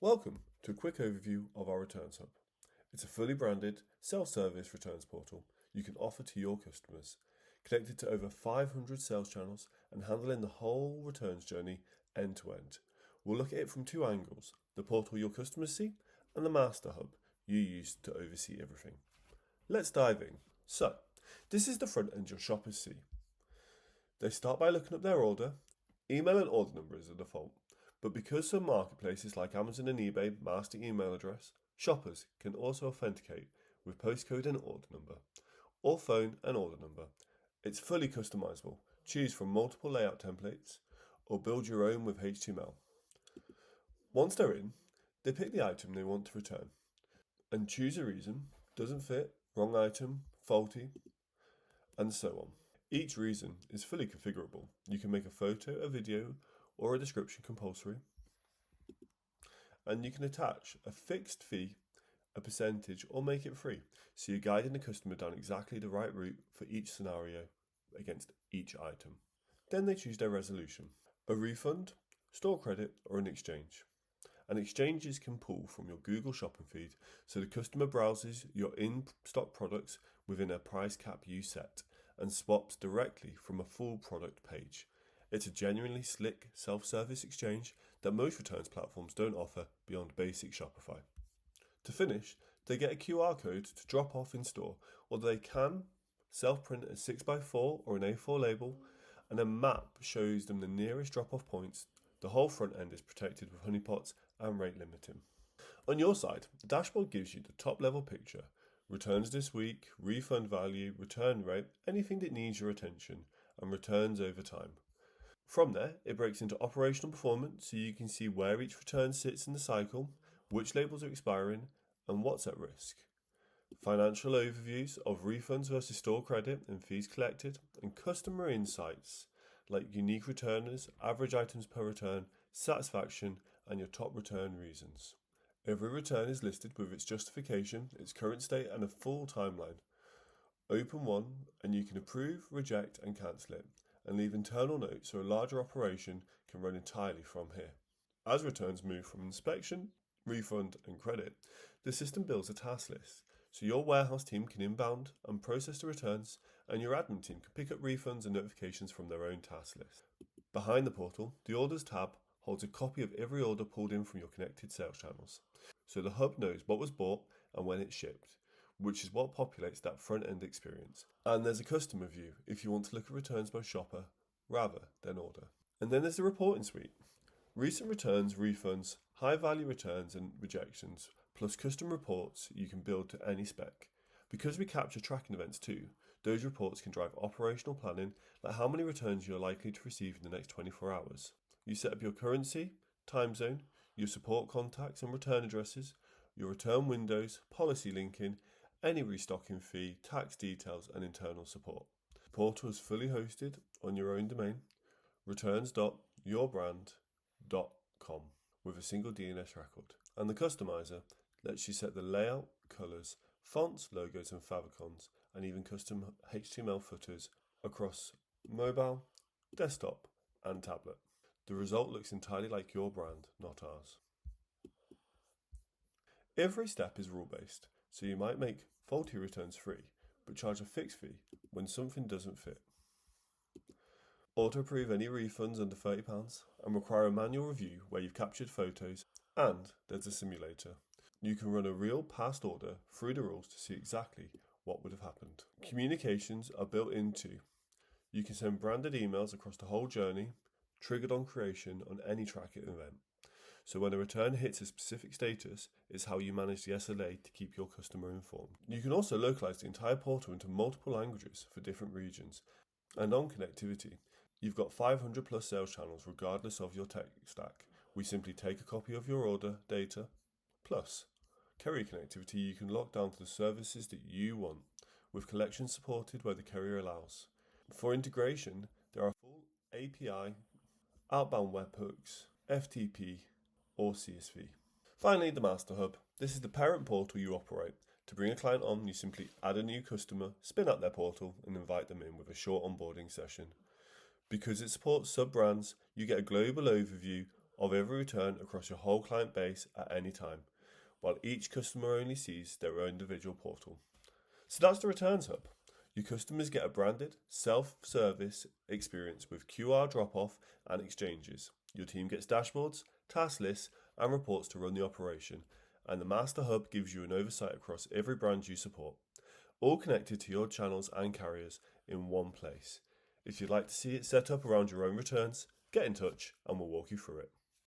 Welcome to a quick overview of our Returns Hub. It's a fully branded, self-service returns portal you can offer to your customers, connected to over 500 sales channels and handling the whole returns journey end to end. We'll look at it from two angles: the portal your customers see and the master hub you use to oversee everything. Let's dive in. So, this is the front end your shoppers see. They start by looking up their order. Email and order number is the default. But because some marketplaces like Amazon and eBay master email address, shoppers can also authenticate with postcode and order number, or phone and order number. It's fully customizable. Choose from multiple layout templates, or build your own with HTML. Once they're in, they pick the item they want to return, and choose a reason: doesn't fit, wrong item, faulty, and so on. Each reason is fully configurable. You can make a photo, a video, or a description compulsory, and you can attach a fixed fee, a percentage, or make it free, so you're guiding the customer down exactly the right route for each scenario against each item. Then they choose their resolution: a refund, store credit, or an exchange. And exchanges can pull from your Google shopping feed, so the customer browses your in-stock products within a price cap you set and swaps directly from a full product page. It's a genuinely slick self-service exchange that most returns platforms don't offer beyond basic Shopify. To finish, they get a QR code to drop off in store, or they can self-print a 6x4 or an A4 label, and a map shows them the nearest drop-off points. The whole front end is protected with honeypots and rate limiting. On your side, the dashboard gives you the top-level picture: returns this week, refund value, return rate, anything that needs your attention, and returns over time. From there, it breaks into operational performance, so you can see where each return sits in the cycle, which labels are expiring, and what's at risk. Financial overviews of refunds versus store credit and fees collected, and customer insights like unique returners, average items per return, satisfaction, and your top return reasons. Every return is listed with its justification, its current state, and a full timeline. Open one, and you can approve, reject, and cancel it, and leave internal notes so a larger operation can run entirely from here. As returns move from inspection, refund, and credit, the system builds a task list, so your warehouse team can inbound and process the returns, and your admin team can pick up refunds and notifications from their own task list. Behind the portal, the Orders tab holds a copy of every order pulled in from your connected sales channels, so the hub knows what was bought and when it shipped, which is what populates that front-end experience. And there's a customer view if you want to look at returns by shopper rather than order. And then there's the reporting suite: recent returns, refunds, high-value returns and rejections, plus custom reports you can build to any spec. Because we capture tracking events too, those reports can drive operational planning, like how many returns you're likely to receive in the next 24 hours. You set up your currency, time zone, your support contacts and return addresses, your return windows, policy linking, any restocking fee, tax details, and internal support. The portal is fully hosted on your own domain, returns.yourbrand.com, with a single DNS record. And the customizer lets you set the layout, colours, fonts, logos, and favicons, and even custom HTML footers across mobile, desktop, and tablet. The result looks entirely like your brand, not ours. Every step is rule-based, so you might make faulty returns free, but charge a fixed fee when something doesn't fit. Auto-approve any refunds under £30 and require a manual review where you've captured photos, and there's a simulator. You can run a real past order through the rules to see exactly what would have happened. Communications are built into. You can send branded emails across the whole journey, triggered on creation on any tracking event. So when a return hits a specific status, it's how you manage the SLA to keep your customer informed. You can also localize the entire portal into multiple languages for different regions. And on connectivity, you've got 500 plus sales channels regardless of your tech stack. We simply take a copy of your order data, plus carrier connectivity you can lock down to the services that you want, with collections supported where the carrier allows. For integration, there are full API, outbound webhooks, FTP, or CSV. Finally, the Master Hub. This is the parent portal you operate. To bring a client on, you simply add a new customer, spin up their portal, and invite them in with a short onboarding session. Because it supports sub-brands, you get a global overview of every return across your whole client base at any time, while each customer only sees their own individual portal. So that's the Returns Hub. Your customers get a branded, self-service experience with QR drop-off and exchanges. Your team gets dashboards, task lists, and reports to run the operation, and the Master Hub gives you an oversight across every brand you support, all connected to your channels and carriers in one place. If you'd like to see it set up around your own returns, get in touch and we'll walk you through it.